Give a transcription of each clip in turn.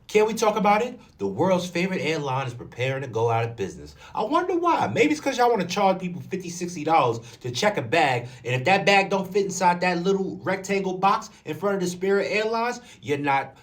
Can we talk about it? The world's favorite airline is preparing to go out of business. I wonder why. Maybe it's because y'all want to charge people $50, $60 to check a bag. And if that bag don't fit inside that little rectangle box in front of the Spirit Airlines, you're not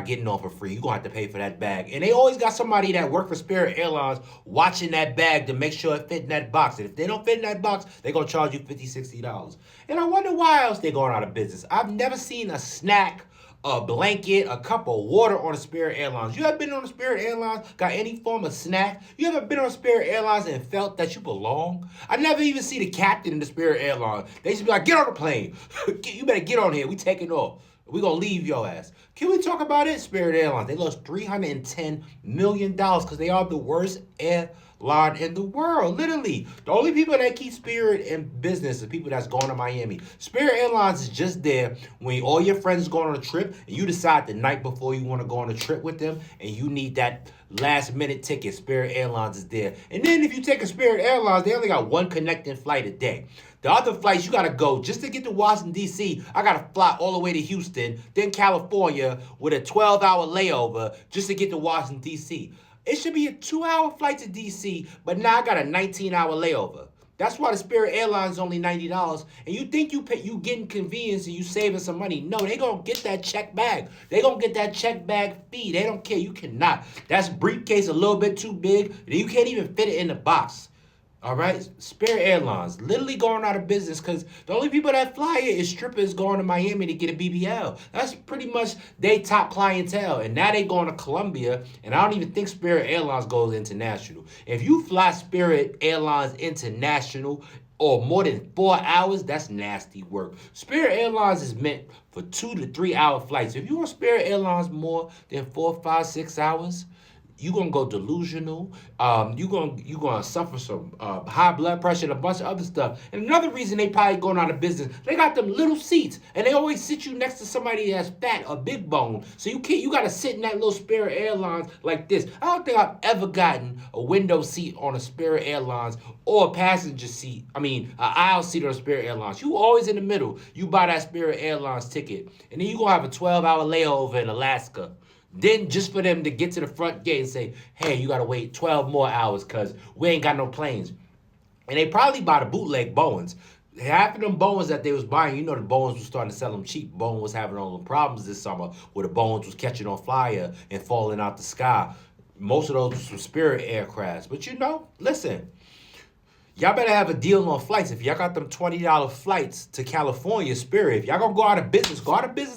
getting on for free. You're going to have to pay for that bag. And they always got somebody that work for Spirit Airlines watching that bag to make sure it fit in that box. And if they don't fit in that box, they're going to charge you $50, $60. And I wonder why else they're going out of business. I've never seen a snack, a blanket, a cup of water on a Spirit Airlines. You ever been on a Spirit Airlines, got any form of snack? You ever been on a Spirit Airlines and felt that you belong? I never even see the captain in the Spirit Airlines. They just be like, get on the plane. You better get on here. We taking off. We're going to leave your ass. Can we talk about it? Spirit Airlines. They lost $310 million because they are the worst airline in the world. Literally. The only people that keep Spirit in business are people that's going to Miami. Spirit Airlines is just there when all your friends going on a trip and you decide the night before you want to go on a trip with them and you need that last minute ticket. Spirit Airlines is there. And then if you take a Spirit Airlines, they only got one connecting flight a day. The other flights, you got to go just to get to Washington, D.C. I got to fly all the way to Houston, then California with a 12-hour layover just to get to Washington, D.C. It should be a 2-hour flight to D.C., but now I got a 19-hour layover. That's why the Spirit Airlines is only $90. And you think you getting convenience and you saving some money. No, they going to get that check bag. They going to get that check bag fee. They don't care. You cannot. That's briefcase a little bit too big. You can't even fit it in the box. All right, Spirit Airlines literally going out of business because the only people that fly it is strippers going to Miami to get a BBL. That's pretty much their top clientele. And now they going to Colombia, and I don't even think Spirit Airlines goes international. If you fly Spirit Airlines international or more than 4 hours, that's nasty work. Spirit Airlines is meant for 2 to 3 hour flights. If you want Spirit Airlines more than 4, 5, 6 hours, you're going to go delusional. You're gonna suffer some high blood pressure and a bunch of other stuff. And another reason they probably going out of business, they got them little seats. And they always sit you next to somebody that's fat or big bone. So you got to sit in that little Spirit Airlines like this. I don't think I've ever gotten a window seat on a Spirit Airlines or a passenger seat. An aisle seat on a Spirit Airlines. You always in the middle. You buy that Spirit Airlines ticket. And then you're going to have a 12-hour layover in Alaska. Then just for them to get to the front gate and say, hey, you got to wait 12 more hours because we ain't got no planes. And they probably buy the bootleg Boeings. Half of them Boeings that they was buying, the Boeings was starting to sell them cheap. Boeing was having all the problems this summer where the Boeings was catching on fire and falling out the sky. Most of those was from Spirit aircrafts. But listen, y'all better have a deal on flights. If y'all got them $20 flights to California, Spirit, if y'all gonna go out of business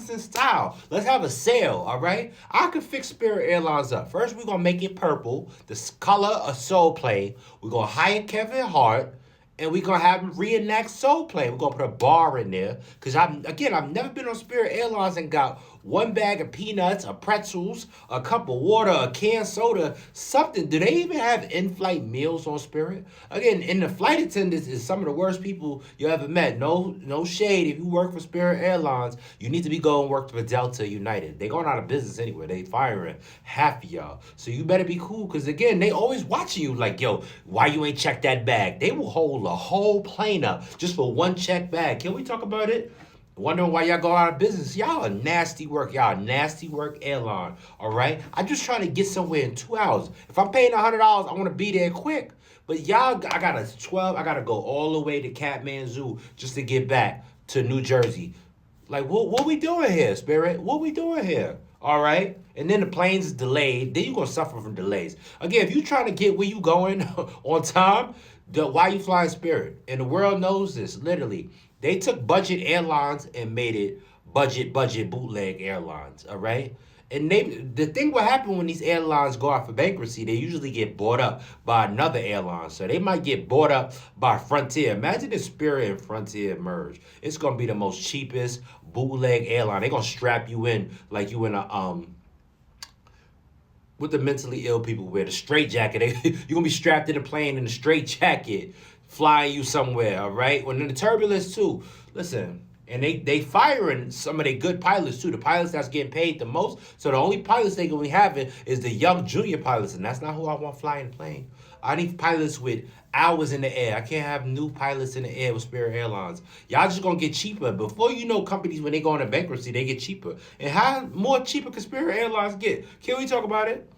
in style. Let's have a sale, all right? I can fix Spirit Airlines up. First, we're gonna make it purple, the color of Soul Plane. We're gonna hire Kevin Hart, and we're gonna have him reenact Soul Plane. We're gonna put a bar in there. Cause I've never been on Spirit Airlines and got one bag of peanuts, a pretzels, a cup of water, a canned soda, something. Do they even have in-flight meals on Spirit? Again, and the flight attendants is some of the worst people you ever met. No shade. If you work for Spirit Airlines, you need to be going work for Delta United. They going out of business anyway. They firing half of y'all. So you better be cool. Because again, they always watching you like, yo, why you ain't checked that bag? They will hold a whole plane up just for one check bag. Can we talk about it? Wondering why y'all go out of business. Y'all a nasty work. Y'all a nasty work airline. All right? I'm just trying to get somewhere in 2 hours. If I'm paying $100, I want to be there quick. But y'all, I got to go all the way to Kathmandu just to get back to New Jersey. Like, what we doing here, Spirit? What we doing here? All right? And then the plane's delayed. Then you're going to suffer from delays. Again, if you're trying to get where you going on time, why you flying Spirit? And the world knows this, literally. They took budget airlines and made it budget bootleg airlines, all right? And the thing what happen when these airlines go out for bankruptcy, they usually get bought up by another airline. So they might get bought up by Frontier. Imagine if Spirit and Frontier merge. It's going to be the most cheapest bootleg airline. They're going to strap you in like you in a what the mentally ill people wear, the straight jacket. You're going to be strapped in a plane in a straight jacket, flying you somewhere, all right? When in the turbulence, too. Listen, And they firing some of their good pilots too. The pilots that's getting paid the most. So the only pilots they gonna be having is the young junior pilots, and that's not who I want flying the plane. I need pilots with hours in the air. I can't have new pilots in the air with Spirit Airlines. Y'all just gonna get cheaper. Before you know, companies when they go into bankruptcy, they get cheaper. And how more cheaper can Spirit Airlines get? Can we talk about it?